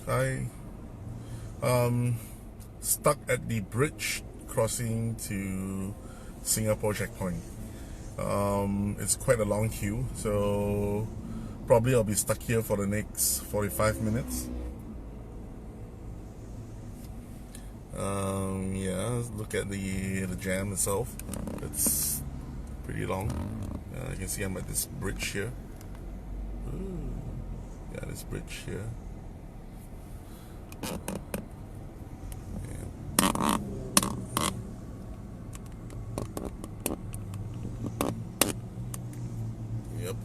Hi. Stuck at the bridge crossing to Singapore checkpoint. It's quite a long queue, so probably I'll be stuck here for the next 45 minutes. Yeah, look at the jam itself. It's pretty long. You can see I'm at this bridge here. Ooh. Yeah, this bridge here. Yep.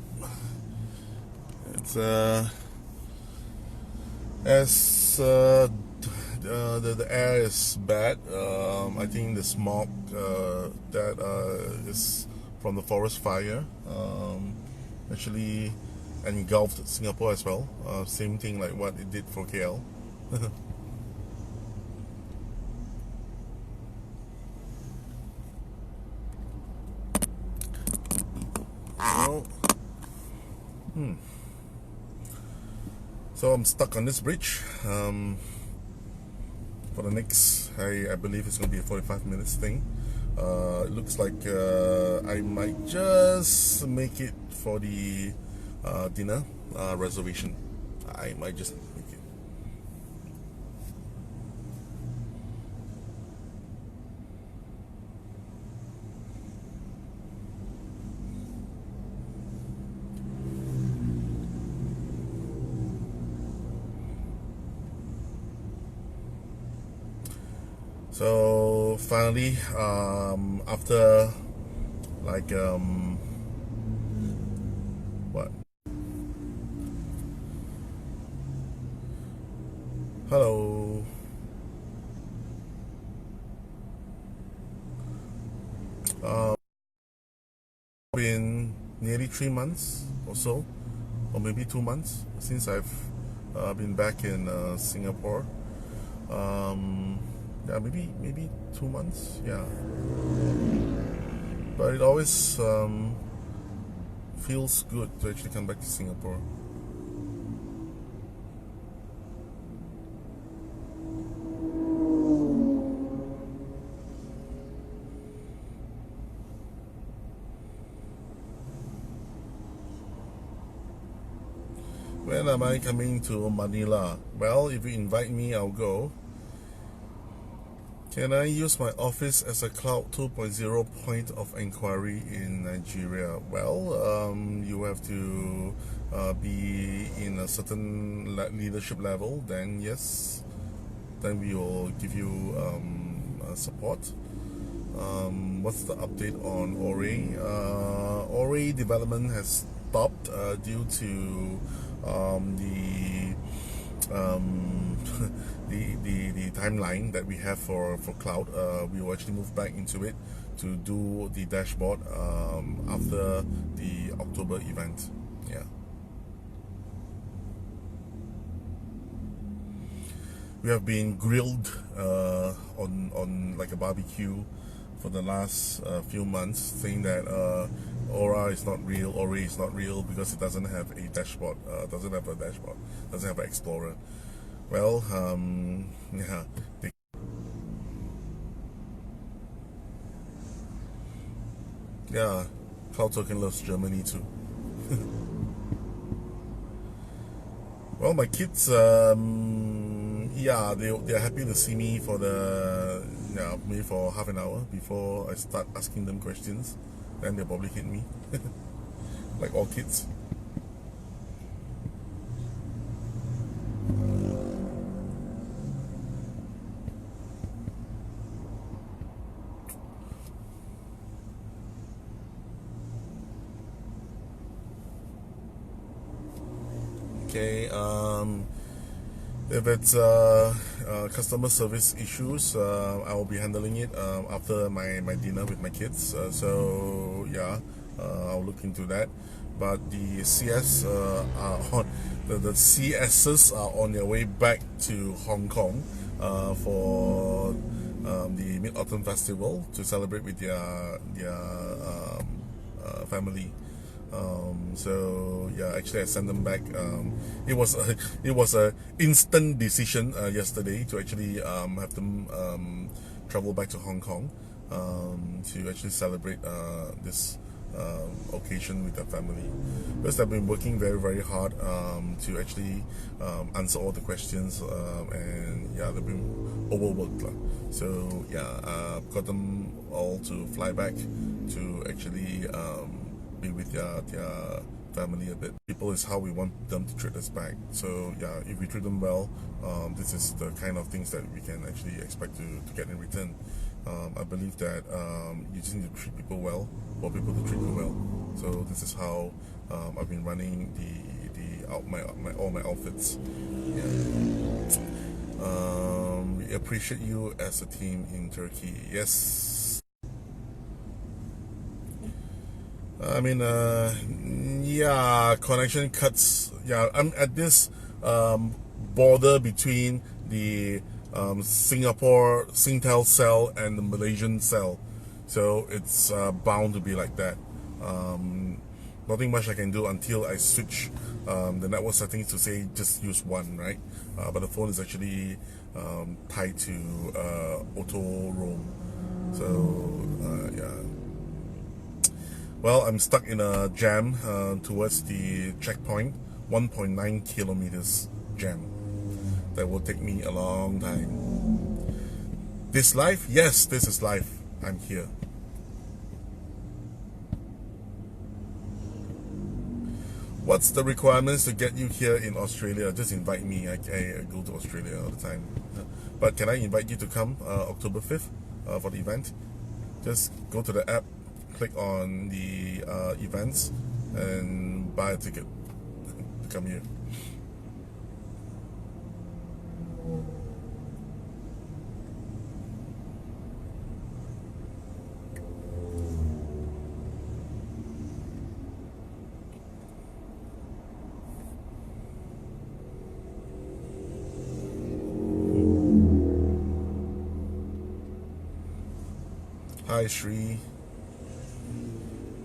It's as the air is bad. I think the smog that is from the forest fire actually engulfed Singapore as well. Same thing like what it did for KL. So I'm stuck on this bridge for the next, I believe it's going to be a 45 minutes thing. It looks like I might just make it for the dinner reservation. I might just make it. So finally, after like what? Hello. Been nearly 3 months or so, or maybe 2 months since I've been back in Singapore. Yeah, maybe 2 months. Yeah, but it always feels good to actually come back to Singapore. When am I coming to Manila? Well, if you invite me, I'll go. Can I use my office as a Cloud 2.0 point of inquiry in Nigeria? Well, you have to be in a certain leadership level, then yes, then we will give you support. What's the update on Ore? Ore development has stopped due to the the timeline that we have for cloud. We will actually move back into it to do the dashboard after the October event. Yeah. We have been grilled on like a barbecue for the last few months, saying that Aura is not real, Ore is not real because it doesn't have a dashboard, doesn't have an Explorer. Well, yeah. Yeah, Cloud Token loves Germany too. Well, my kids, yeah, they're happy to see me for maybe for half an hour before I start asking them questions. Then they'll probably hit me, like all kids. Okay, if it's customer service issues, I will be handling it after my dinner with my kids. So yeah, I'll look into that. But the CS are on the CSs are on their way back to Hong Kong for the Mid Autumn Festival to celebrate with their family. So yeah, actually I sent them back. It was a instant decision yesterday to actually have them travel back to Hong Kong to actually celebrate this occasion with their family, because they've been working very hard to actually answer all the questions, and yeah, they've been overworked. So yeah, got them all to fly back to actually be with their family a bit. People is how we want them to treat us back. So yeah, if we treat them well, this is the kind of things that we can actually expect to get in return. I believe that you just need to treat people well for people to treat you well. So this is how I've been running all my outfits. Yeah. We appreciate you as a team in Turkey. Yes. I mean, yeah, connection cuts. Yeah, I'm at this border between the Singapore Singtel cell and the Malaysian cell, so it's bound to be like that. Nothing much I can do until I switch the network settings to say just use one, right? But the phone is actually tied to auto roam, so yeah. Well, I'm stuck in a jam towards the checkpoint, 1.9 kilometers jam. That will take me a long time. This life? Yes, this is life. I'm here. What's the requirements to get you here in Australia? Just invite me. I go to Australia all the time. But can I invite you to come October 5th for the event? Just go to the app, click on the events, and buy a ticket to come here. Hi Shri.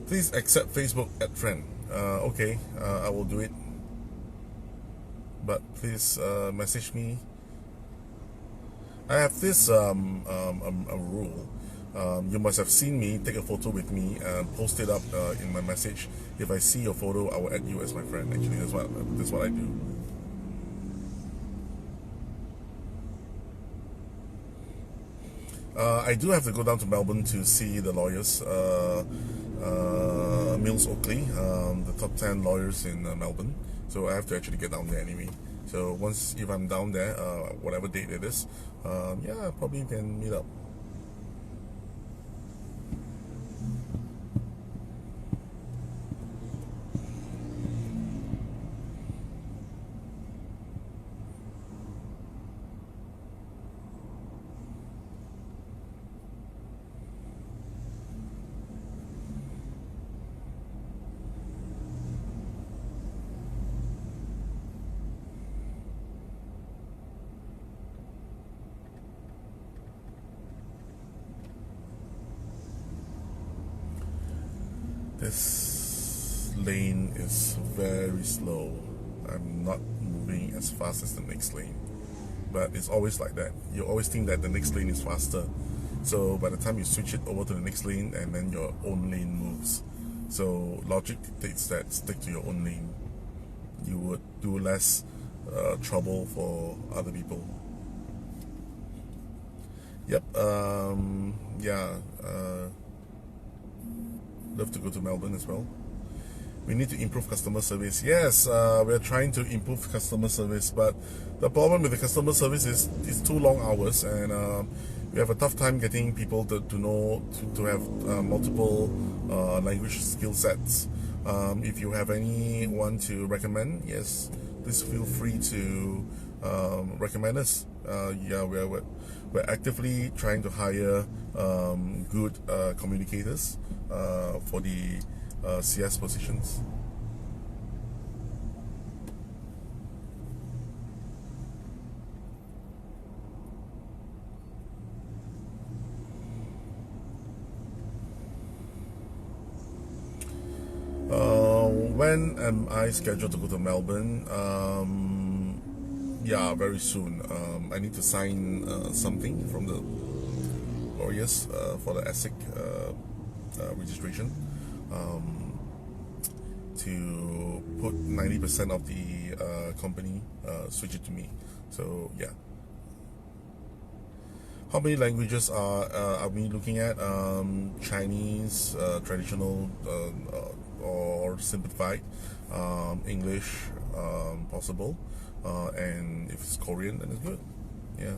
Please accept Facebook add friend. Okay, I will do it. But please message me. I have this a rule. You must have seen me take a photo with me and post it up in my message. If I see your photo, I will add you as my friend. Actually, that's what I do. I do have to go down to Melbourne to see the lawyers. Mills Oakley, the top 10 lawyers in Melbourne. So I have to actually get down there anyway. So if I'm down there, whatever date it is, yeah, probably we can meet up. This lane is very slow. I'm not moving as fast as the next lane. But it's always like that. You always think that the next lane is faster. So by the time you switch it over to the next lane, and then your own lane moves. So logic dictates that stick to your own lane. You would do less trouble for other people. Yep. Yeah. Love to go to Melbourne as well. We need to improve customer service. Yes, we're trying to improve customer service, but the problem with the customer service is it's too long hours, and we have a tough time getting people to know to have multiple language skill sets. If you have anyone to recommend, yes, please feel free to recommend us. Yeah, we're actively trying to hire good communicators for the CS positions. When am I scheduled to go to Melbourne? Yeah, very soon. I need to sign something from the lawyers for the ASIC registration. To put 90% of the company switch it to me. So yeah. How many languages are we looking at? Chinese, traditional or simplified, English, possible, and if it's Korean, then it's good. Yeah.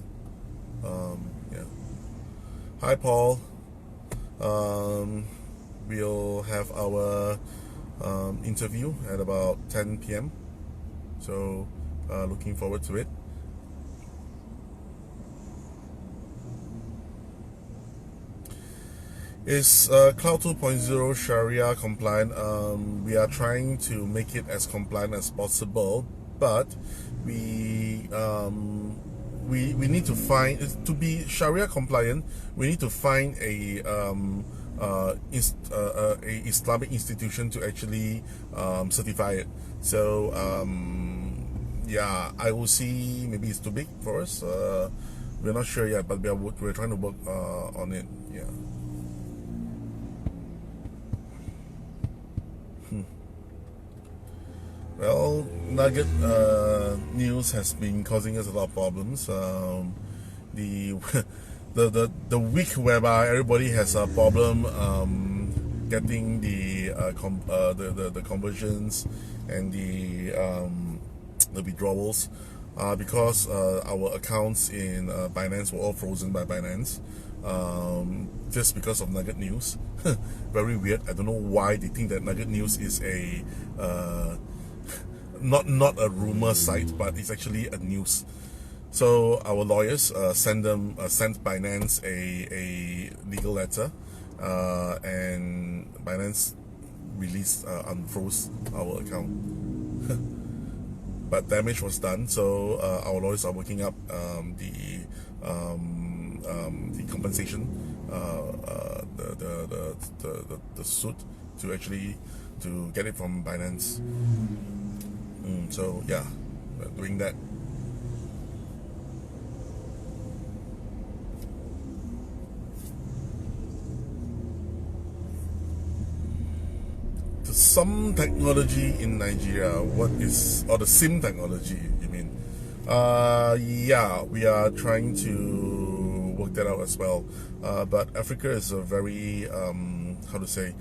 Yeah. Hi, Paul. We'll have our interview at about 10 p.m. So looking forward to it. Is Cloud 2.0 Sharia compliant? We are trying to make it as compliant as possible, but we need to find, to be Sharia compliant, we need to find a Islamic institution to actually certify it. So yeah, I will see. Maybe it's too big for us. We're not sure yet, but we're trying to work on it. Yeah. Well, Nugget news has been causing us a lot of problems. The the week whereby everybody has a problem getting the conversions and the withdrawals, because our accounts in Binance were all frozen by Binance, just because of Nugget news. Very weird. I don't know why they think that Nugget news is a not a rumor site, but it's actually a news. So our lawyers sent Binance a legal letter, and Binance released unfroze our account. But damage was done, so our lawyers are working up the compensation, the suit to actually to get it from Binance. So yeah, we're doing that. The SIM technology in Nigeria, what is, or the SIM technology, you mean? Yeah, we are trying to work that out as well. But Africa is a very, how to say,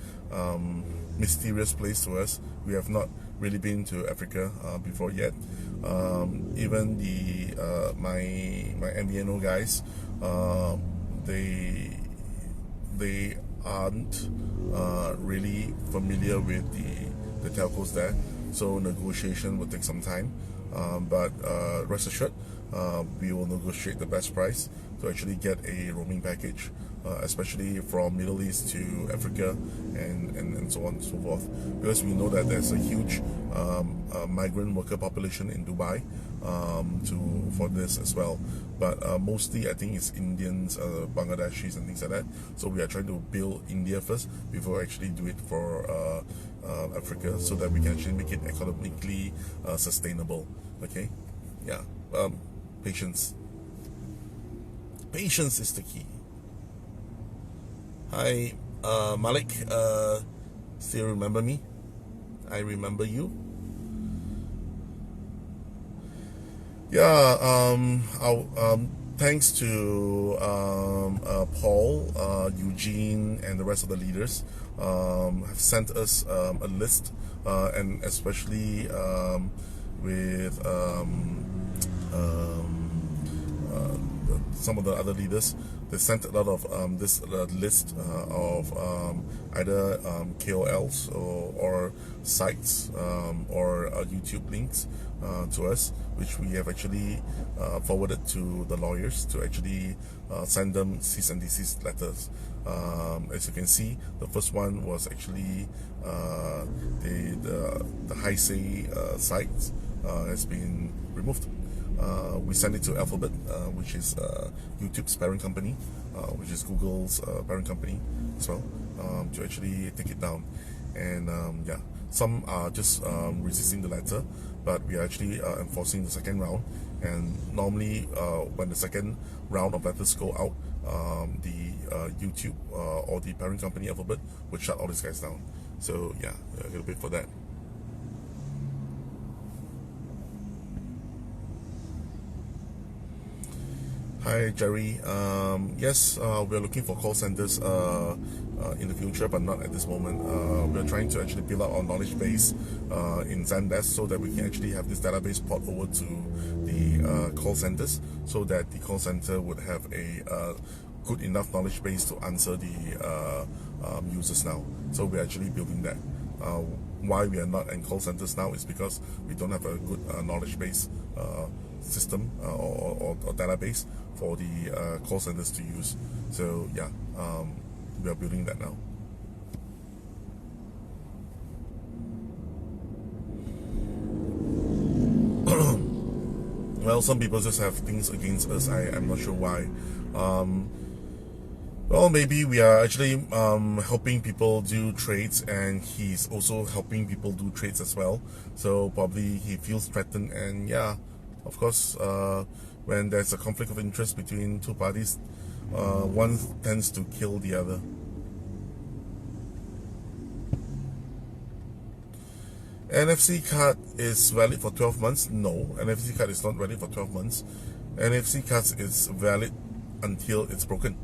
mysterious place to us. We have not really been to Africa before yet. Even the my MVNO guys, they aren't really familiar with the telcos there, so negotiation will take some time. But rest assured, we will negotiate the best price to actually get a roaming package, especially from Middle East to Africa and so on and so forth, because we know that there's a huge migrant worker population in Dubai for this as well. But mostly I think it's Indians, Bangladeshis and things like that. So we are trying to build India first before actually do it for Africa, so that we can actually make it economically sustainable. Okay, yeah. Patience is the key. Hi, Malik. Still remember me? I remember you. Yeah, thanks to Paul, Eugene, and the rest of the leaders have sent us a list, and especially with some of the other leaders, they sent a lot of this list of either KOLs or sites or YouTube links to us, which we have actually forwarded to the lawyers to actually send them cease and desist letters. As you can see, the first one was actually the high say site has been removed. We send it to Alphabet, which is YouTube's parent company, which is Google's parent company as well, to actually take it down. And yeah, some are just resisting the letter, but we are actually enforcing the second round. And normally, when the second round of letters go out, the YouTube or the parent company Alphabet would shut all these guys down. So yeah, a little bit for that. Hi Jerry. Yes, we're looking for call centers in the future, but not at this moment. We're trying to actually build out our knowledge base in Zendesk so that we can actually have this database port over to the call centers, so that the call center would have a good enough knowledge base to answer the users now. So we're actually building that. Why we are not in call centers now is because we don't have a good knowledge base system or database for the call centers to use. So yeah, we are building that now. Well, some people just have things against us. I'm not sure why. Well, maybe we are actually helping people do trades, and he's also helping people do trades as well. So probably he feels threatened, and yeah, of course, when there's a conflict of interest between two parties, one tends to kill the other. NFC card is valid for 12 months? No, NFC card is not valid for 12 months. NFC card is valid until it's broken.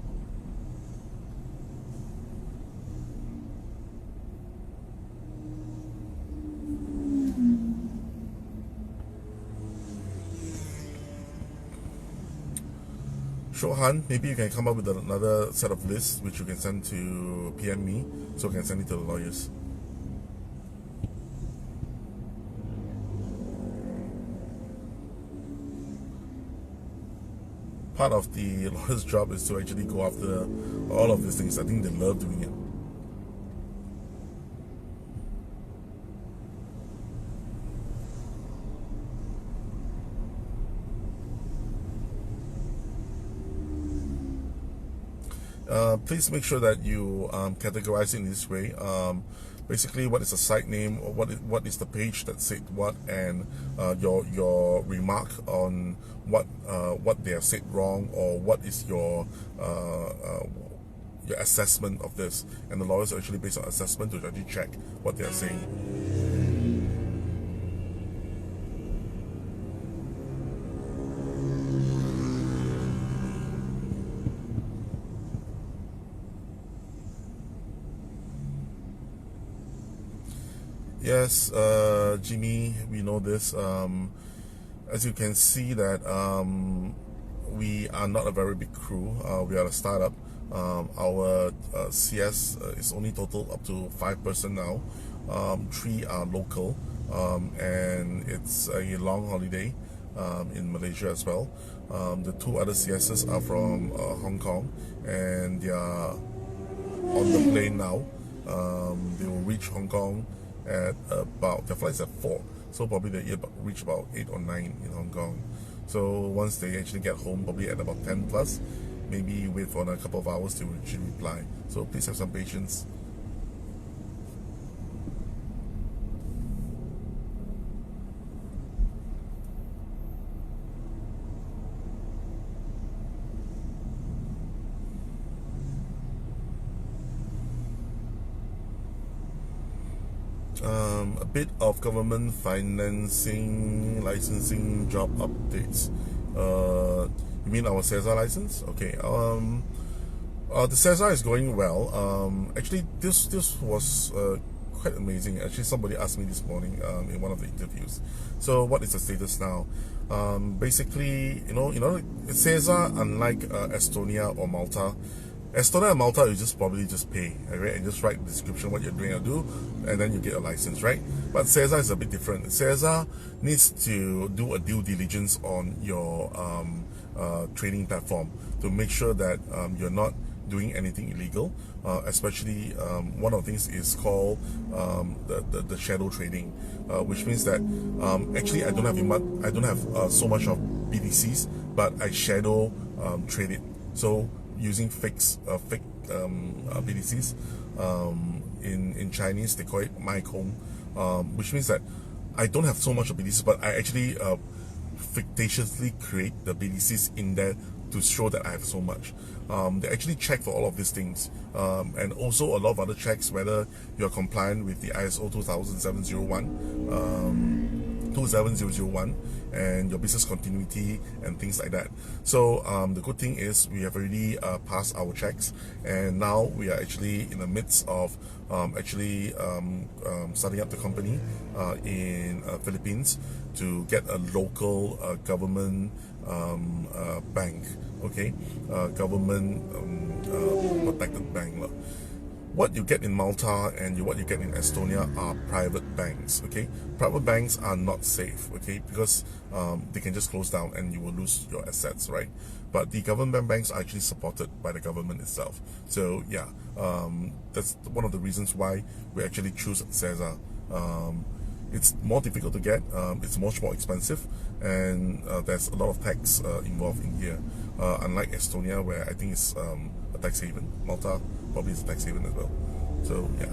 Shohan, maybe you can come up with another set of lists which you can send to PM me, so I can send it to the lawyers. Part of the lawyer's job is to actually go after all of these things. I think they love doing it. Please make sure that you categorize it in this way. Basically, what is the site name, or what is the page that said what, and your remark on what they have said wrong, or what is your assessment of this. And the lawyers are actually based on assessment to actually check what they are saying. Yes, Jimmy, we know this. As you can see that we are not a very big crew. We are a startup. Our CS is only total up to 5 person now. 3 are local, and it's a long holiday in Malaysia as well. The 2 other CSs are from Hong Kong, and they are on the plane now. They will reach Hong Kong at about, their flight's at 4, so probably they reach about 8 or 9 in Hong Kong. So once they actually get home, probably at about 10 plus, maybe wait for a couple of hours to reply. So please have some patience. A bit of government financing, licensing, job updates. You mean our CESA license? Okay. The CESA is going well. Actually, this was quite amazing. Actually, somebody asked me this morning in one of the interviews. So, what is the status now? Basically, CESA, unlike Estonia or Malta. Estonia and Malta, you probably just pay, right? And just write the description what you're doing or do, and then you get a license, right? But CESA is a bit different. CESA needs to do a due diligence on your trading platform to make sure that you're not doing anything illegal. Especially one of the things is called the shadow trading, which means that actually I don't have so much of BTCs, but I shadow trade it. So using fake BTCs. In Chinese they call it Mai Kong, which means that I don't have so much of BTCs, but I actually fictitiously create the BTCs in there to show that I have so much. They actually check for all of these things, and also a lot of other checks whether you're compliant with the ISO 27001 and your business continuity and things like that. So the good thing is we have already passed our checks, and now we are actually in the midst of starting up the company in Philippines to get a local government bank, okay, government protected bank. What you get in Malta and what you get in Estonia are private banks, okay? Private banks are not safe, okay? Because they can just close down and you will lose your assets, right? But the government banks are actually supported by the government itself. So yeah, that's one of the reasons why we actually choose CESA. It's more difficult to get, it's much more expensive, and there's a lot of tax involved in here. Unlike Estonia, where I think it's a tax haven. Malta probably is a tax haven as well. So yeah.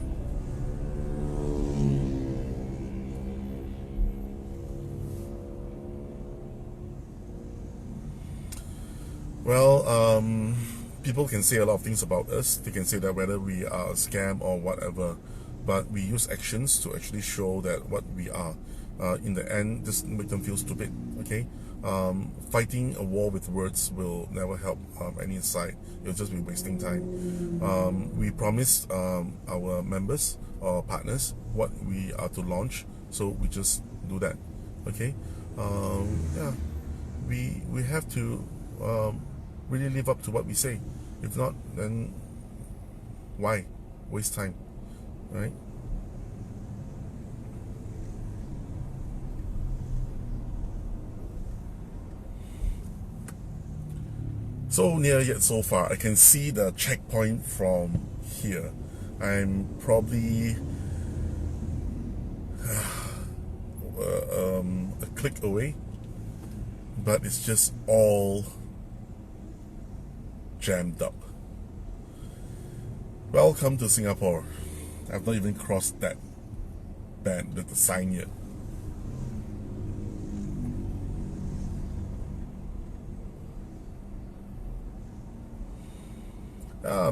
Well, people can say a lot of things about us. They can say that whether we are a scam or whatever, but we use actions to actually show that what we are. In the end, just make them feel stupid, okay? Fighting a war with words will never help any side. You'll just be wasting time. We promised our members or partners what we are to launch, so we just do that, okay? Yeah, we have to really live up to what we say. If not, then why waste time, right? So near yet so far. I can see the checkpoint from here. I'm probably a click away, but it's just all jammed up. Welcome to Singapore. I've not even crossed that band with the sign yet.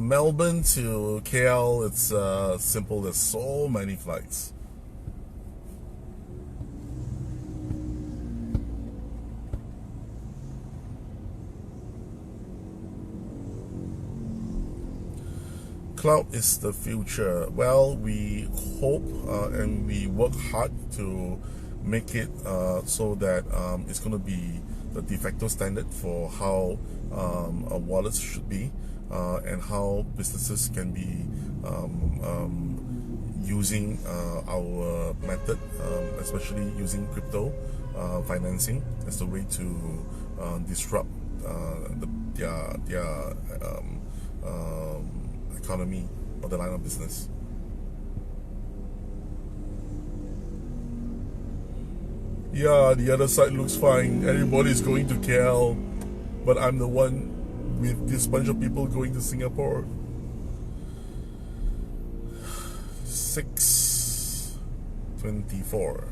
Melbourne to KL, it's simple. There's so many flights. Cloud is the future. Well, we hope and we work hard to make it so that it's going to be the de facto standard for how wallets should be. And how businesses can be using our method, especially using crypto financing as the way to disrupt their economy or the line of business. Yeah, the other side looks fine. Everybody's going to KL, but I'm the one with this bunch of people going to Singapore. 6:24.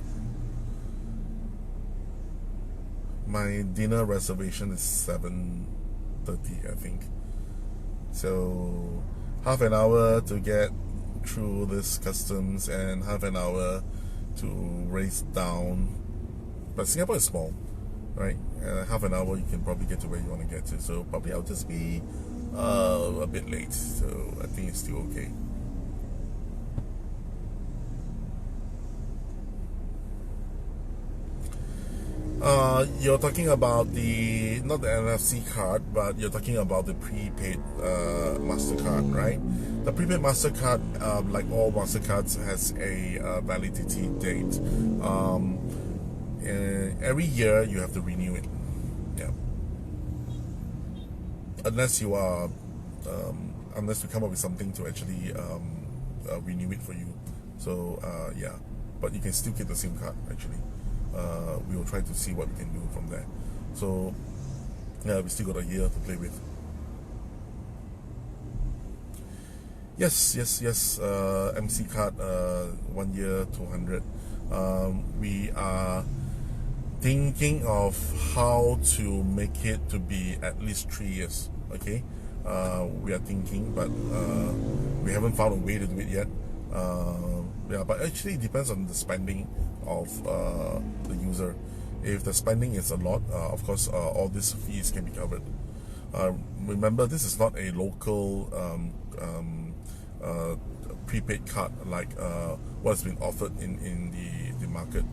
My dinner reservation is 7:30, I think. So half an hour to get through this customs and half an hour to race down. But Singapore is small, right? Half an hour you can probably get to where you want to get to. So probably I'll just be a bit late. So I think it's still okay. You're talking about not the NFC card, but you're talking about the prepaid MasterCard, right? The prepaid MasterCard, like all MasterCards, has a validity date. Every year you have to renew it. Yeah. Unless you are, unless we come up with something to actually renew it for you. So yeah, but you can still get the SIM card actually. We will try to see what we can do from there. So yeah, we still got a year to play with. Yes. MC card, 1 year, 200. We are thinking of how to make it to be at least 3 years. Okay, we are thinking, but we haven't found a way to do it yet. Yeah, but actually it depends on the spending of the user. If the spending is a lot, of course all these fees can be covered. Remember, this is not a local prepaid card like what's been offered in the market.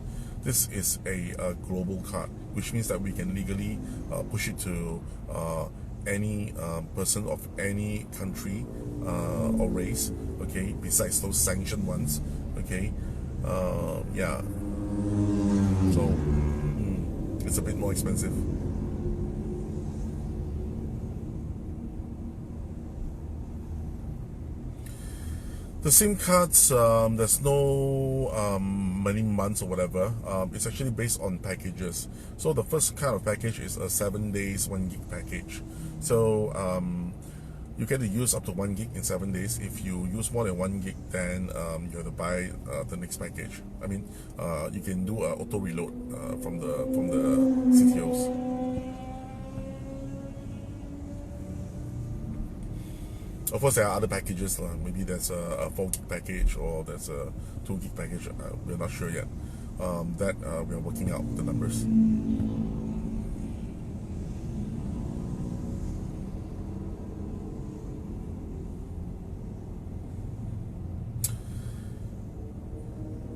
This is a global card, which means that we can legally push it to any person of any country or race, okay, besides those sanctioned ones, okay. Yeah, so it's a bit more expensive. The SIM cards, there's no many months or whatever. It's actually based on packages. So the first kind of package is a 7 days 1 gig package. So you get to use up to 1 gig in 7 days. If you use more than 1 gig, then you have to buy the next package. I mean, you can do an auto reload from the CTOs. Of course, there are other packages. Maybe there's a 4 gig package or there's a 2 gig package. We're not sure yet. That we are working out the numbers.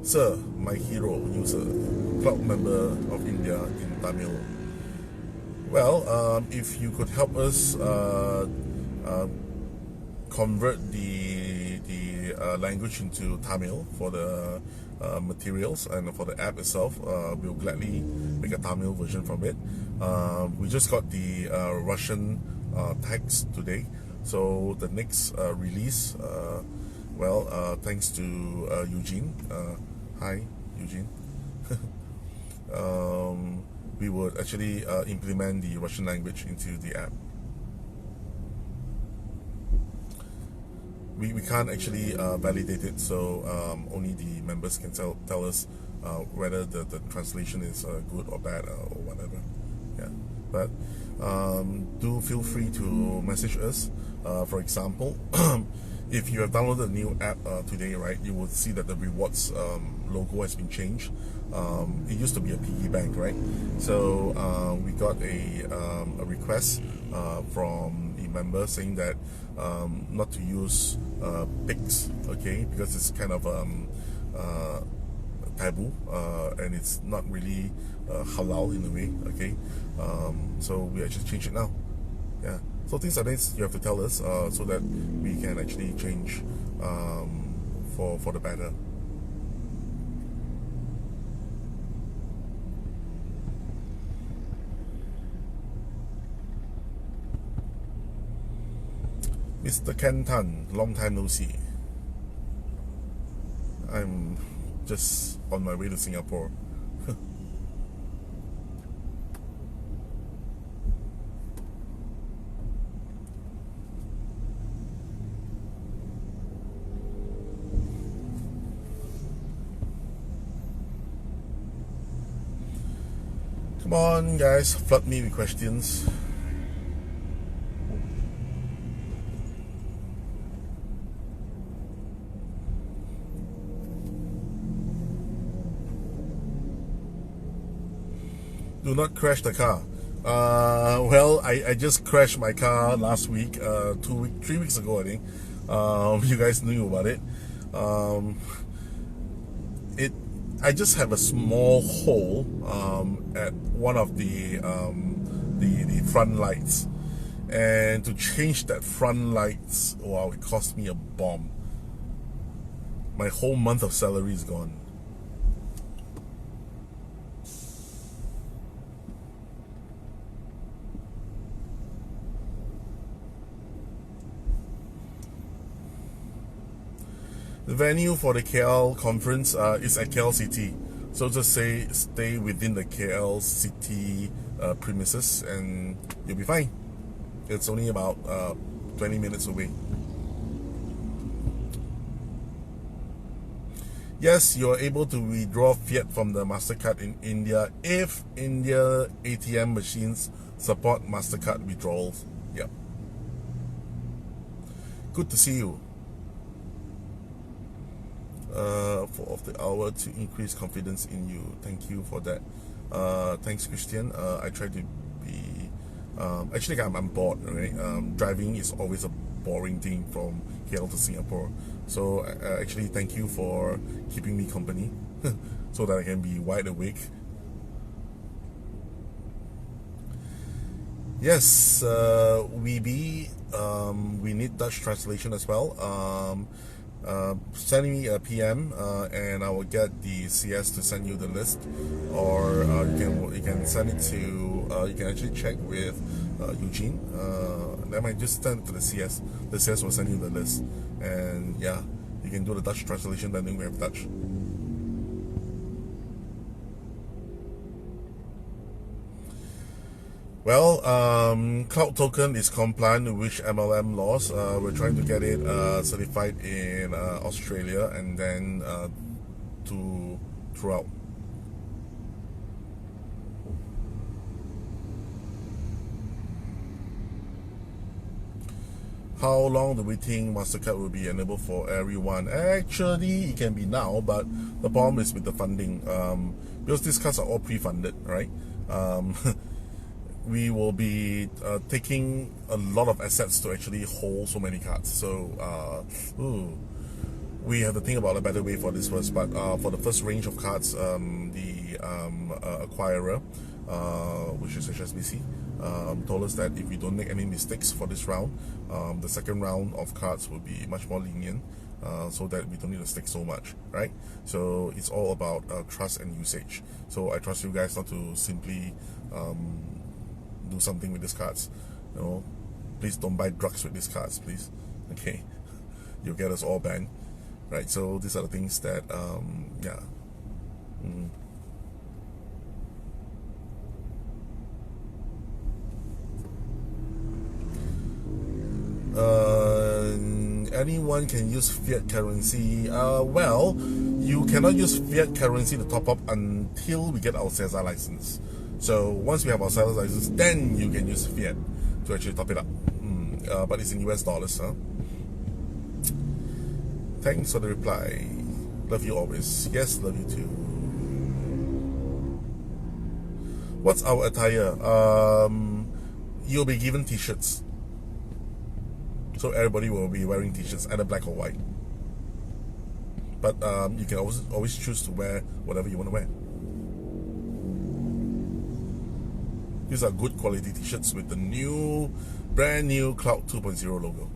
Sir, my hero user, cloud member of India in Tamil. Well, if you could help us convert the language into Tamil for the materials and for the app itself, we'll gladly make a Tamil version from it. We just got the Russian text today, so the next release, well, thanks to Eugene, hi Eugene, we would actually implement the Russian language into the app. We can't actually validate it, so only the members can tell us whether the translation is good or bad or whatever. Yeah, but do feel free to message us. For example, if you have downloaded a new app today, right, you will see that the rewards logo has been changed. It used to be a piggy bank, right? So we got a request from the member saying that not to use pigs, okay, because it's kind of taboo and it's not really halal in a way, okay. So we actually change it now. Yeah. So things like this you have to tell us so that we can actually change for the better. Mr. Ken Tan, long time no see. I'm just on my way to Singapore. Come on, guys, flood me with questions. Do not crash the car. Well, I just crashed my car last week, 3 weeks ago, I think. You guys knew about it. I just have a small hole at one of the front lights, and to change that front lights, wow, it cost me a bomb. My whole month of salary is gone. The venue for the KL conference is at KL City. So just stay within the KL City premises and you'll be fine. It's only about 20 minutes away. Yes, you're able to withdraw fiat from the MasterCard in India if India ATM machines support MasterCard withdrawals. Yep. Good to see you. For the hour to increase confidence in you. Thank you for that. Thanks, Christian. I try to be. Actually, I'm bored. Right? Driving is always a boring thing from KL to Singapore. So actually, thank you for keeping me company, so that I can be wide awake. Yes, we need Dutch translation as well. Send me a PM and I will get the CS to send you the list, or you can send it to you can actually check with Eugene. Then I just send it to the CS. The CS will send you the list, and yeah, you can do the Dutch translation. Then we have Dutch. Well, Cloud Token is compliant with which MLM laws. We're trying to get it certified in Australia and then throughout. How long do we think MasterCard will be enabled for everyone? Actually, it can be now, but the problem is with the funding. Because these cards are all pre-funded, right? We will be taking a lot of assets to actually hold so many cards. So we have to think about a better way for this first. But for the first range of cards, the acquirer, which is HSBC, told us that if we don't make any mistakes for this round, the second round of cards will be much more lenient, so that we don't need to stick so much, right? So it's all about trust and usage. So I trust you guys not to simply do something with these cards. You know, please don't buy drugs with these cards, please. Okay, you'll get us all banned, right? So these are the things that yeah. Anyone can use fiat currency. Well, you cannot use fiat currency to top up until we get our CSR license. So once we have our CSR license, then you can use fiat to actually top it up. But it's in US dollars, huh? Thanks for the reply. Love you always. Yes, love you too. What's our attire? You'll be given t-shirts. So everybody will be wearing t-shirts, either black or white. But you can always choose to wear whatever you want to wear. These are good quality t-shirts with the brand new Cloud 2.0 logo.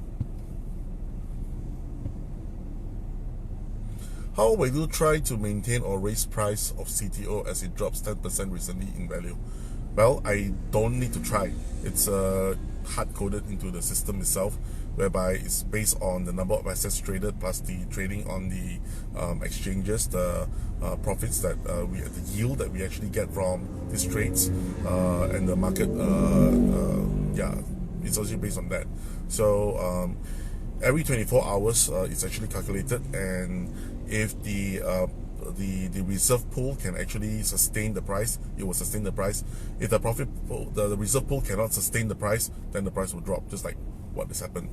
How will you try to maintain or raise price of CTO as it drops 10% recently in value? Well, I don't need to try. It's hard-coded into the system itself, whereby it's based on the number of assets traded plus the trading on the exchanges, the profits that the yield that we actually get from these trades, and the market. Yeah, it's also based on that. So every 24 hours, it's actually calculated, and if the reserve pool can actually sustain the price, it will sustain the price. If the profit pool, the reserve pool cannot sustain the price, then the price will drop, just like what has happened.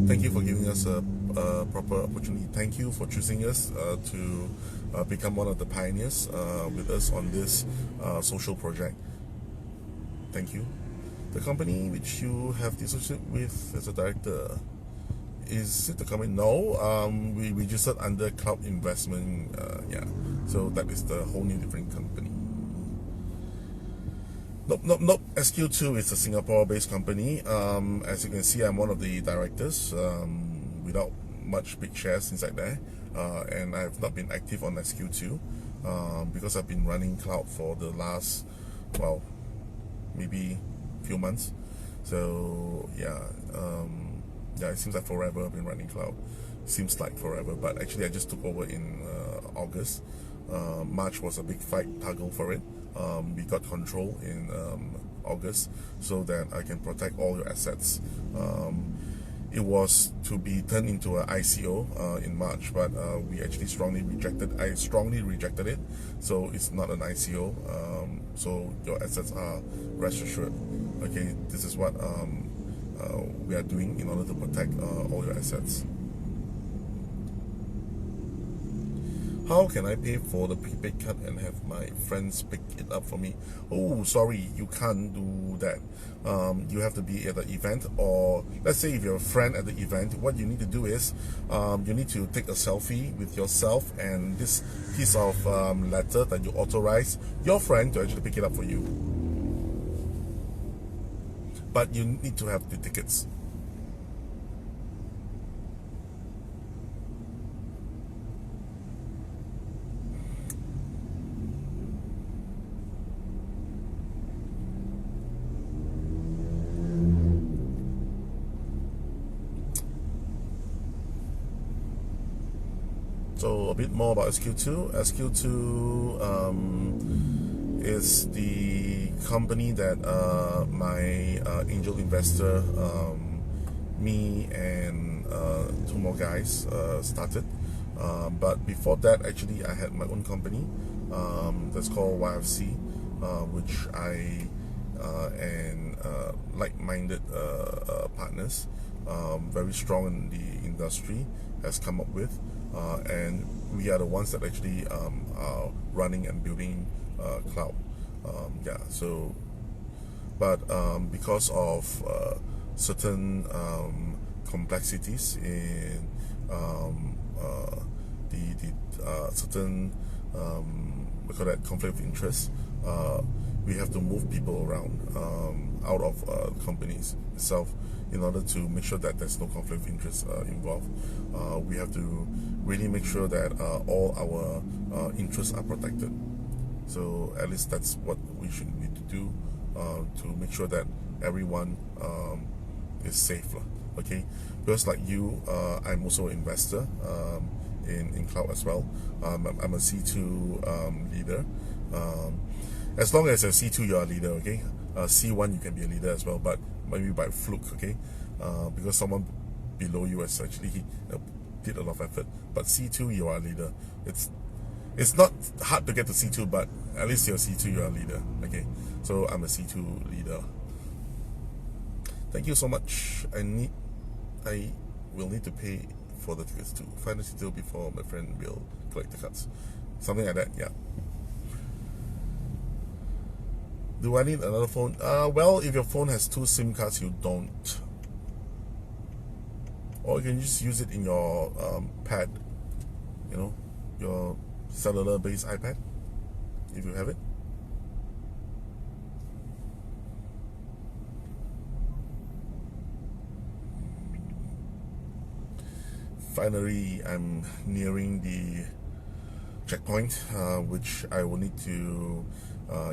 Thank you for giving us a proper opportunity. Thank you for choosing us to become one of the pioneers with us on this social project. Thank you. The company which you have the associate with as a director, is it the company? No, we registered under Cloud Investment. Yeah, so that is the whole new different company. Nope. SQ2 is a Singapore-based company. As you can see, I'm one of the directors without much big shares inside there, and I have not been active on SQ2 because I've been running cloud for the last, well, maybe few months. So yeah, it seems like forever I've been running cloud. Seems like forever, but actually I just took over in August. March was a big fight, tuggle for it. We got control in August so that I can protect all your assets. It was to be turned into an ICO in March, but we actually strongly rejected. I strongly rejected it, so it's not an ICO. So your assets are rest assured. Okay, this is what we are doing in order to protect all your assets. How can I pay for the prepaid card and have my friends pick it up for me? Oh, sorry, you can't do that. You have to be at the event, or let's say if you're a friend at the event, what you need to do is you need to take a selfie with yourself and this piece of letter that you authorize your friend to actually pick it up for you. But you need to have the tickets. So a bit more about SQ2. SQ2 is the company that my angel investor, me and two more guys started. But before that, actually, I had my own company that's called YFC, which I and like-minded partners, very strong in the industry, has come up with. And we are the ones that actually are running and building cloud. Yeah, so but because of certain complexities in the certain we call that conflict of interest, we have to move people around out of companies itself in order to make sure that there's no conflict of interest involved. We have to really make sure that all our interests are protected. So at least that's what we should need to do to make sure that everyone is safe. Okay, because like you, I'm also an investor in cloud as well. I'm a C2 leader. As long as you're C2, you're a leader. Okay, C1 you can be a leader as well, but maybe by fluke. Okay, because someone below you has actually did a lot of effort. But C2, you are a leader. It's not hard to get to C2, but at least you're C2, you're a leader. Okay, so I'm a C2 leader. Thank you so much. I will need to pay for the tickets too. Find the detail before my friend will collect the cards. Something like that, yeah. Do I need another phone? Well, if your phone has 2 SIM cards, you don't. Or you can just use it in your pad, you know, your cellular-based iPad, if you have it. Finally, I'm nearing the checkpoint, which I will need to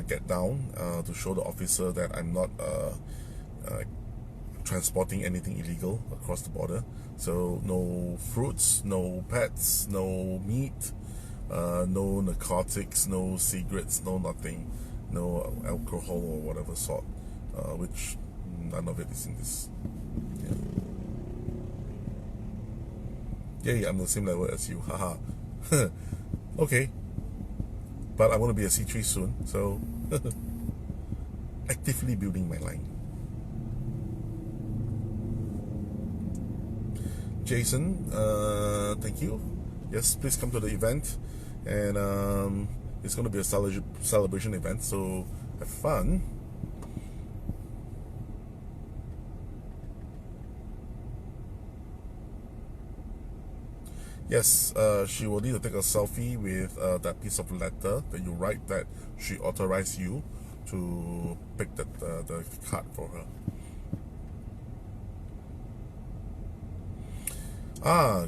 get down to show the officer that I'm not transporting anything illegal across the border. So no fruits, no pets, no meat, no narcotics, no cigarettes, no nothing, no alcohol or whatever sort, which none of it is in this. Yeah, I'm the same level as you, haha. Okay, but I'm going to be a C3 soon, so actively building my line. Jason, thank you. Yes, please come to the event, and it's going to be a celebration event, so have fun. Yes, she will need to take a selfie with that piece of letter that you write that she authorized you to pick the card for her.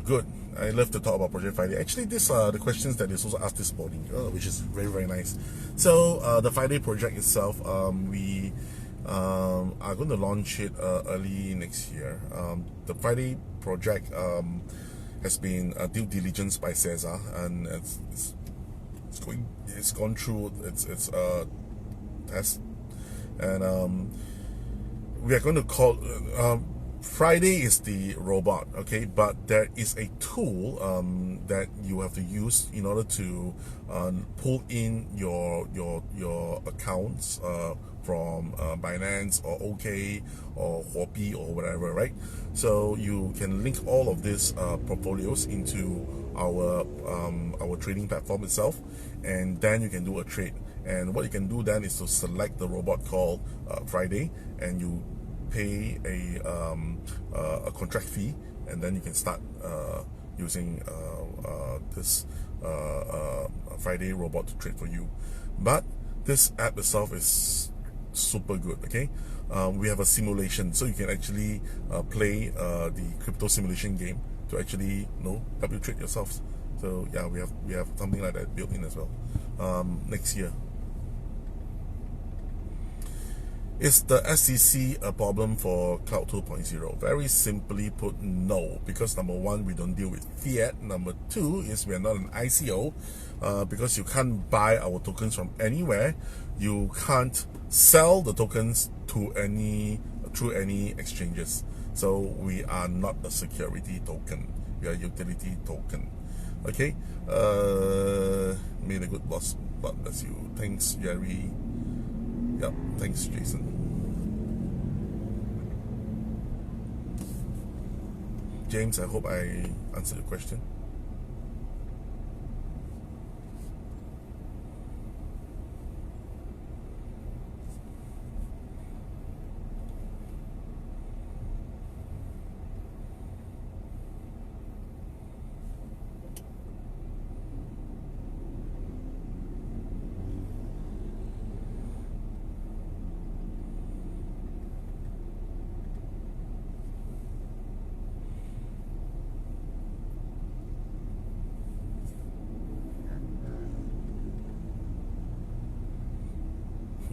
Good. I love to talk about Project Friday. Actually, these are the questions that is also asked this morning, which is very, very nice. So, the Friday project itself, we are going to launch it early next year. The Friday project has been due diligence by Cesar, and it's gone through its test, and we are going to call. Friday is the robot, okay, but there is a tool that you have to use in order to pull in your accounts from Binance or OK or Huobi or whatever, right? So you can link all of these portfolios into our trading platform itself, and then you can do a trade. And what you can do then is to select the robot called Friday, and you pay a contract fee, and then you can start using this Friday robot to trade for you. But this app itself is super good. Okay, we have a simulation, so you can actually play the crypto simulation game to actually help you trade yourselves. So yeah, we have something like that built in as well next year. Is the SEC a problem for Cloud 2.0? Very simply put, no. Because number one, we don't deal with fiat. Number two is we are not an ICO. Because you can't buy our tokens from anywhere. You can't sell the tokens to through any exchanges. So we are not a security token. We are a utility token. Okay. May the good boss bless you. Thanks, Jerry. Yep, thanks, Jason. James, I hope I answered the question.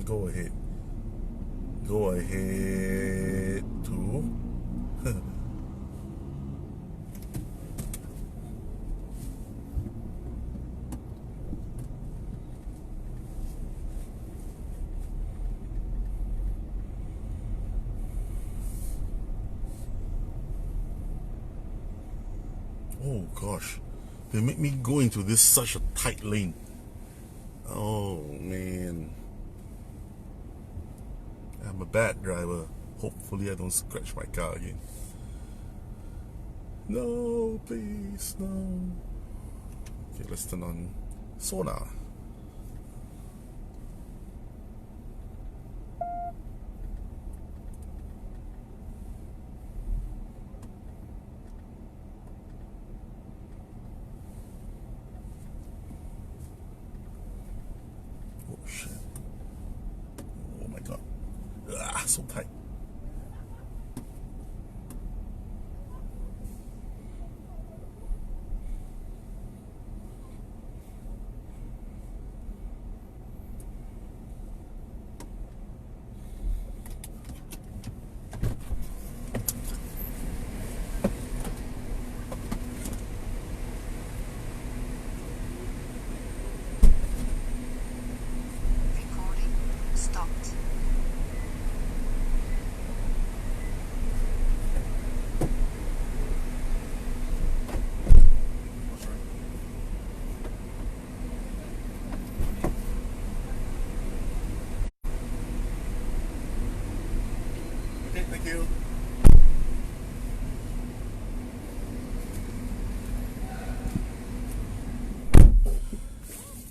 Go ahead. Go ahead too. Oh gosh, they make me go into this such a tight lane. Oh man, I'm a bad driver. Hopefully I don't scratch my car again. No, please, no. Okay, let's turn on sonar. Oh shit. Oh my god. So tight.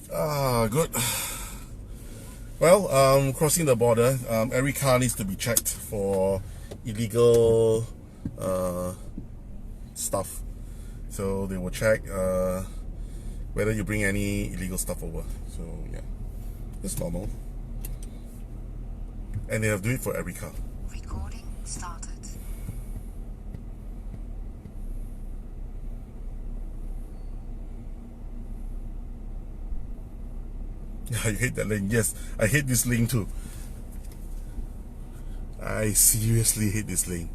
Good. Well, crossing the border, every car needs to be checked for illegal stuff. So they will check whether you bring any illegal stuff over. So yeah, it's normal. And they have to do it for every car. Recording started. Yeah, you hate that lane. Yes, I hate this lane too. I seriously hate this lane.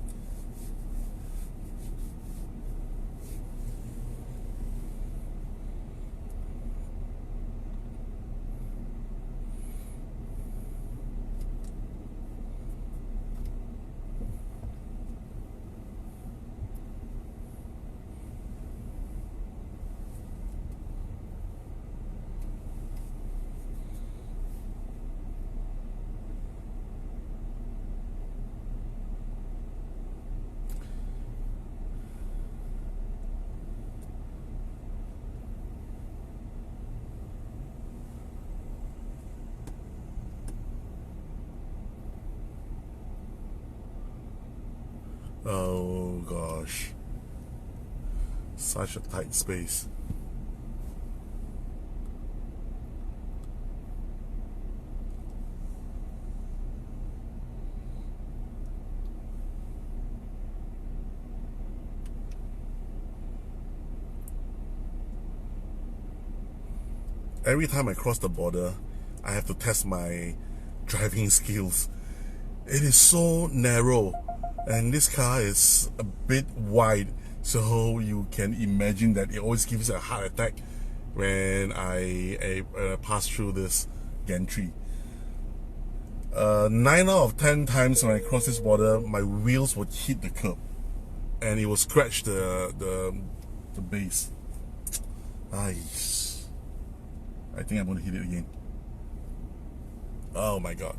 Oh gosh, such a tight space. Every time I cross the border, I have to test my driving skills. It is so narrow, and this car is a bit wide, so you can imagine that it always gives a heart attack when I pass through this gantry. 9 out of 10 times when I cross this border, my wheels would hit the curb and it will scratch the base. I think I'm going to hit it again. Oh my god.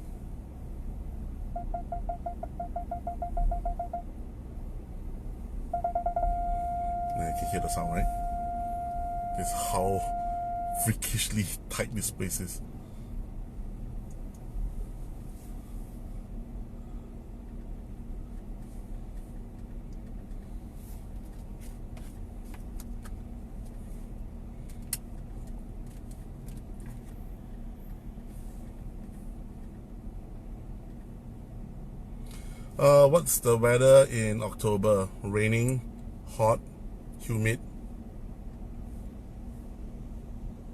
You can hear the sound, right? This is how freakishly tight this space is. What's the weather in October? Raining, hot, humid.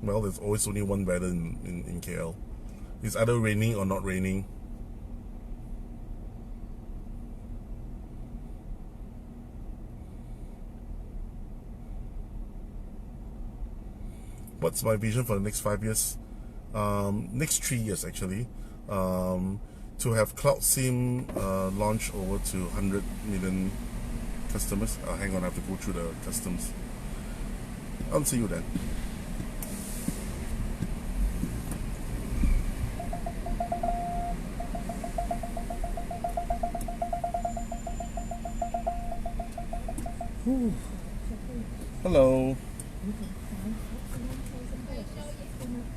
Well, there's always only one weather in KL. It's either raining or not raining. What's my vision for the next 5 years? Next 3 years actually. To have Cloud SIM launch over to 100 million customers. Hang on, I have to go through the customs. I'll see you then. Whew. Hello.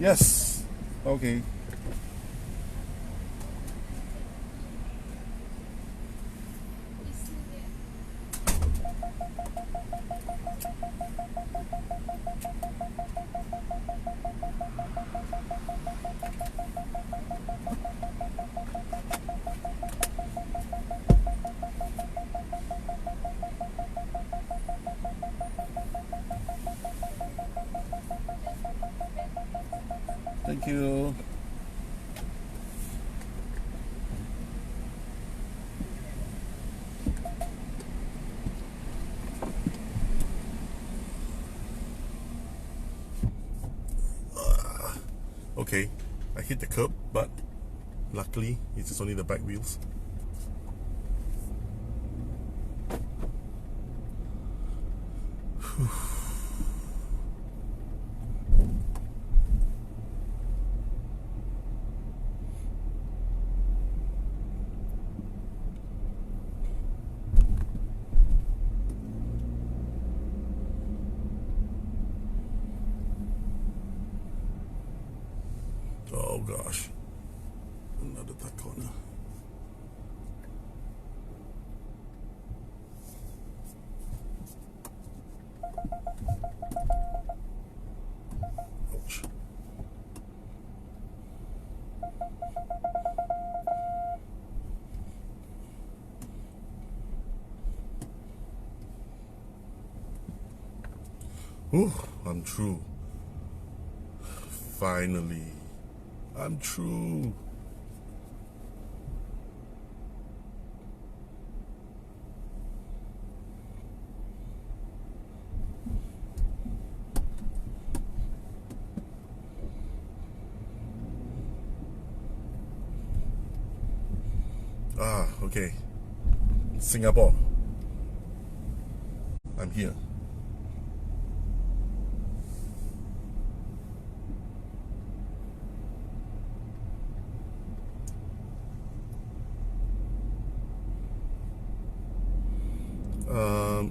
Yes. Okay. Thank you. Okay, I hit the curb, but luckily it's just only the back wheels. Whew. gosh, another dark corner. Ouch. Ooh, I'm through. Finally, I'm through. Okay. Singapore. I'm here.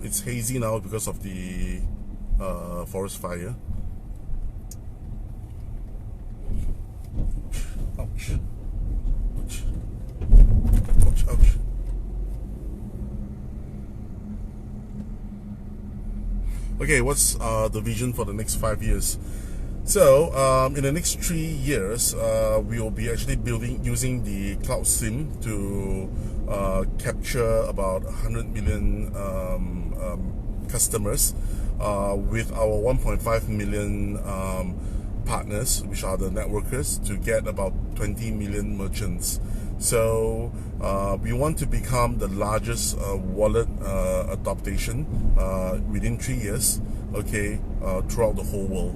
It's hazy now because of the forest fire. Ouch. Ouch. Ouch, ouch. Okay, what's the vision for the next 5 years? So, in the next 3 years, we will be actually using the cloud SIM to capture about 100 million customers with our 1.5 million partners, which are the networkers, to get about 20 million merchants. So we want to become the largest wallet adoption within 3 years, okay, throughout the whole world,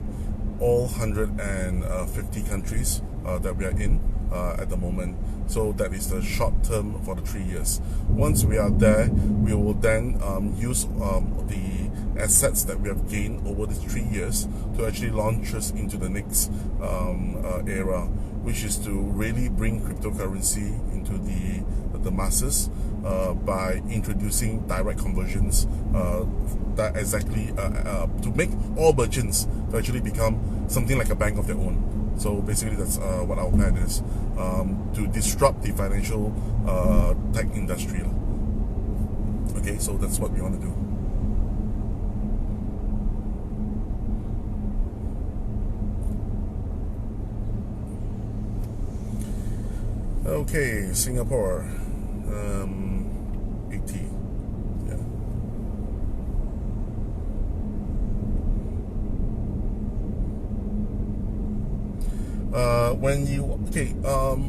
all 150 countries that we are in at the moment. So that is the short term for the 3 years. Once we are there, we will then use the assets that we have gained over these 3 years to actually launch us into the next era, which is to really bring cryptocurrency into the masses by introducing direct conversions that exactly to make all merchants to actually become something like a bank of their own. So basically that's what our plan is, to disrupt the financial tech industry. Okay, so that's what we want to do. Okay, Singapore, 80. Yeah.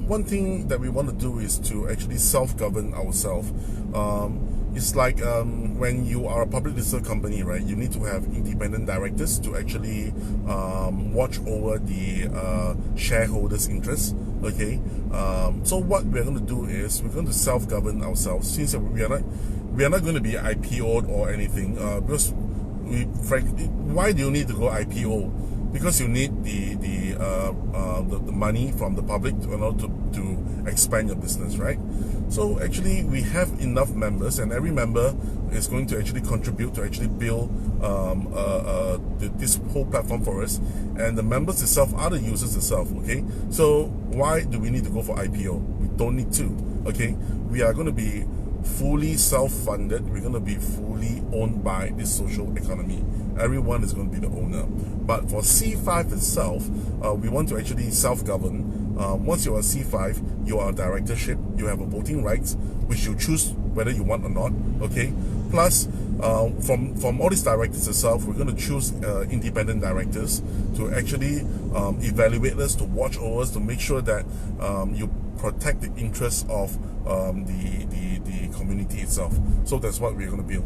One thing that we want to do is to actually self-govern ourselves. It's like when you are a public listed company, right? You need to have independent directors to actually watch over the shareholders' interests. Okay, so what we're going to do is we're going to self-govern ourselves, since we are not going to be IPO'd or anything. Because frankly, why do you need to go IPO? Because you need the money from the public to expand your business, right? So actually we have enough members, and every member is going to actually contribute to actually build this whole platform for us, and the members itself are the users itself. Okay, so why do we need to go for IPO? We don't need to. Okay, we are going to be fully self-funded. We're going to be fully owned by this social economy. Everyone is going to be the owner. But for C5 itself, we want to actually self-govern. Once you are C5, you are a directorship. You have a voting rights, which you choose whether you want or not. Okay. Plus, from all these directors itself, we're going to choose independent directors to actually evaluate us, to watch over us, to make sure that you protect the interests of the community itself. So that's what we're going to build.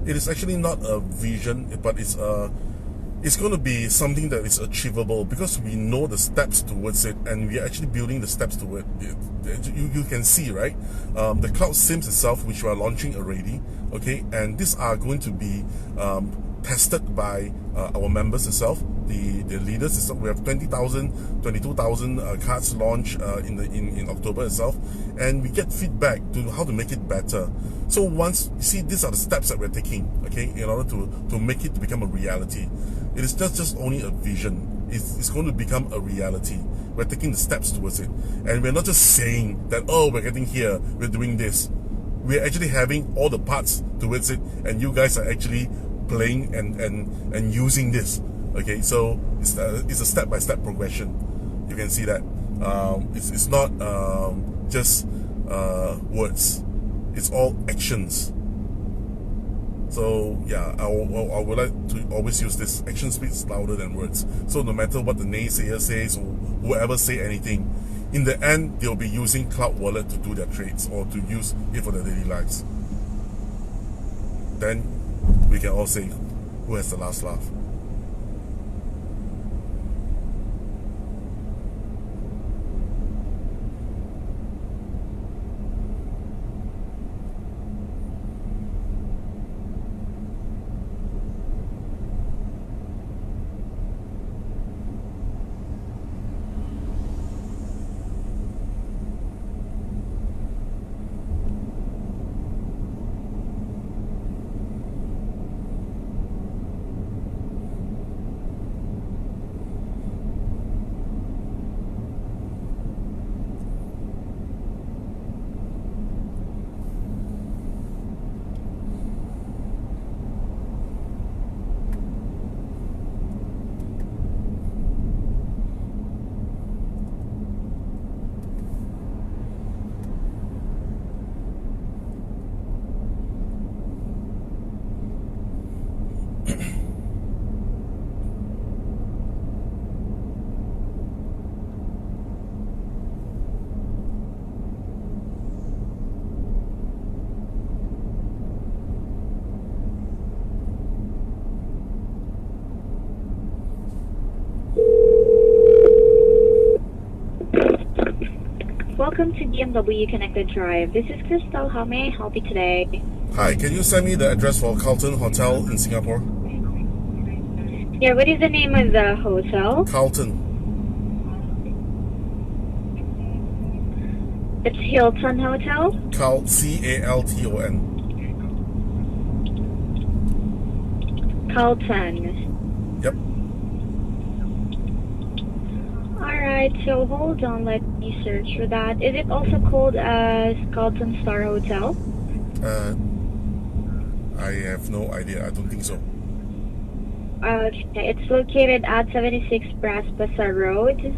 It is actually not a vision, but it's going to be something that is achievable, because we know the steps towards it, and we are actually building the steps toward it. You can see, right? The cloud SIMs itself, which we are launching already, okay, and these are going to be tested by our members itself, the leaders itself. We have 20,000, 22,000 cards launched in October itself, and we get feedback to how to make it better. So once you see, these are the steps that we're taking, okay, in order to make it to become a reality. It is just only a vision. It's going to become a reality. We're taking the steps towards it, and we're not just saying that, oh, we're getting here, we're doing this. We're actually having all the parts towards it, and you guys are actually playing and using this. Okay, so it's a step-by-step progression. You can see that it's not just words. It's all actions. So yeah, I would like to always use this. Action speaks louder than words. So no matter what the naysayer says or whoever say anything, in the end they'll be using Cloud Wallet to do their trades or to use it for their daily lives. Then we can all say who has the last laugh. Welcome to BMW Connected Drive. This is Crystal. How may I help you today? Hi, can you send me the address for Carlton Hotel in Singapore? Yeah, what is the name of the hotel? Carlton. It's Hilton Hotel? C-A-L-T-O-N. Carlton. Yep. Alright, so hold on, let me search for that. Is it also called as Carlton Star Hotel? I have no idea. I don't think so. Okay, it's located at 76 Braspasa Road.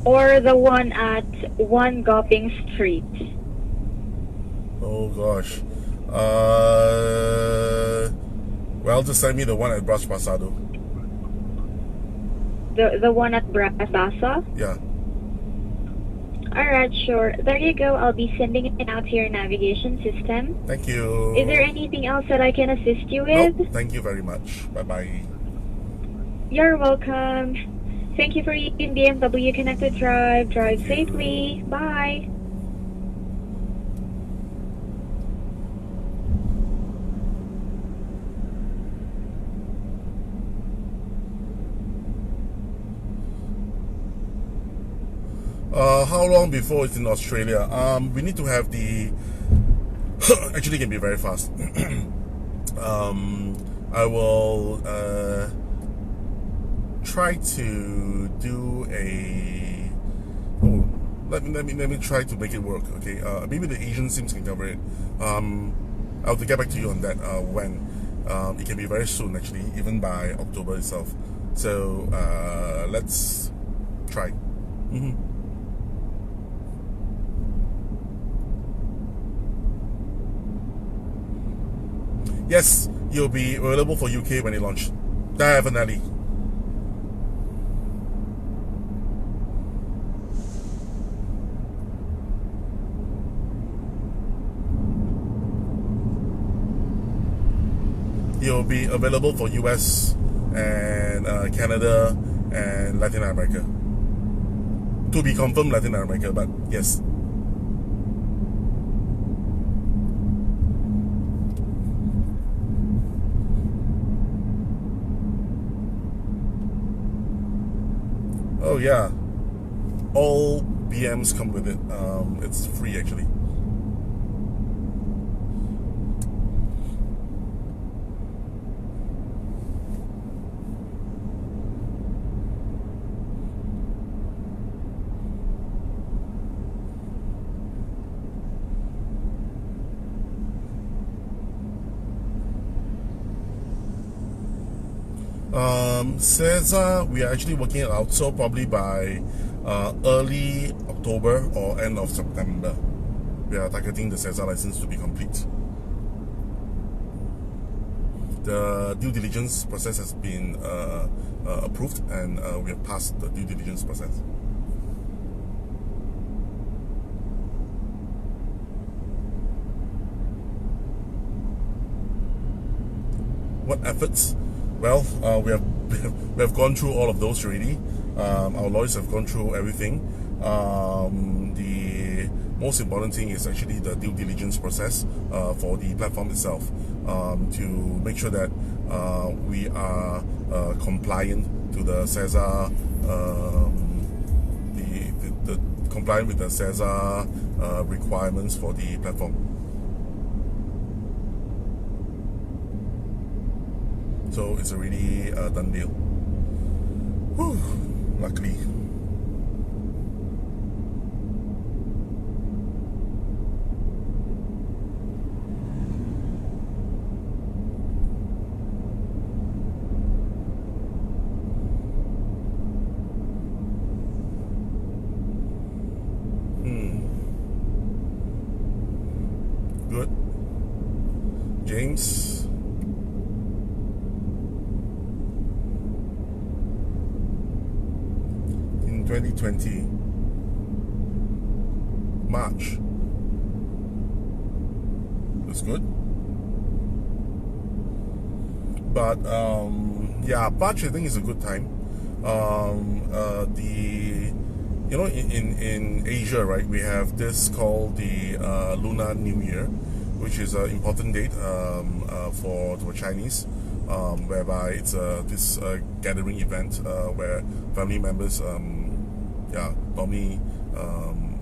Or the one at 1 Goping Street. Oh gosh. Well, just send me the one at Bras Pasado. The one at Braspasa? Yeah. Alright, sure. There you go. I'll be sending it out to your navigation system. Thank you. Is there anything else that I can assist you with? Nope. Thank you very much. Bye-bye. You're welcome. Thank you for using BMW Connected Drive. Drive safely. Bye. How long before it's in Australia? We need to have the... Actually, it can be very fast. I will try to do a... Oh, let me try to make it work. Okay, maybe the Asian SIMs can cover it. I'll have to get back to you on that when. It can be very soon, actually, even by October itself. So let's try. Yes, you'll be available for UK when it launched. Definitely. You'll be available for US and Canada and Latin America. To be confirmed, Latin America, but yes. Oh yeah, all BMs come with it. It's free actually. CESA, we are actually working it out, so probably by early October or end of September, we are targeting the CESA license to be complete. The due diligence process has been approved, and we have passed the due diligence process. What efforts? Well, we have gone through all of those already. Our lawyers have gone through everything. The most important thing is actually the due diligence process for the platform itself, to make sure that we are compliant to the CESA, the compliant with the CESA requirements for the platform. So it's a really done deal. Whew, luckily. Good. James. In 2020 March. That's good. But yeah, March I think is a good time. In Asia, right, we have this called the Lunar New Year, which is an important date for the Chinese, whereby it's this gathering event where family members normally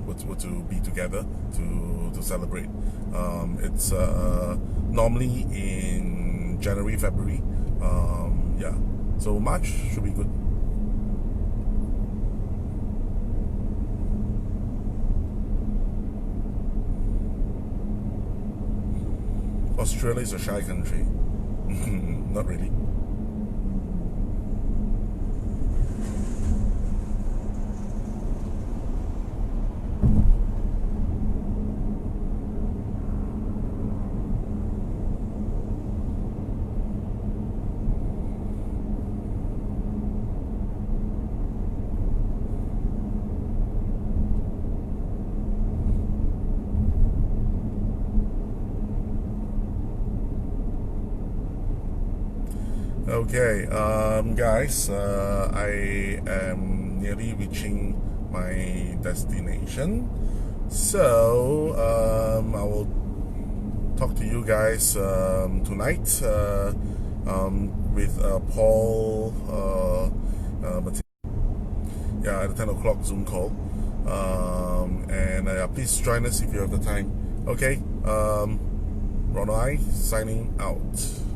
were to be together to celebrate. It's normally in January, February. Yeah, so March should be good. Australia is a shy country. Not really. Okay, guys, I am nearly reaching my destination, so I will talk to you guys tonight with Paul, at the 10 o'clock Zoom call, and please join us if you have the time. Okay, Ronald signing out.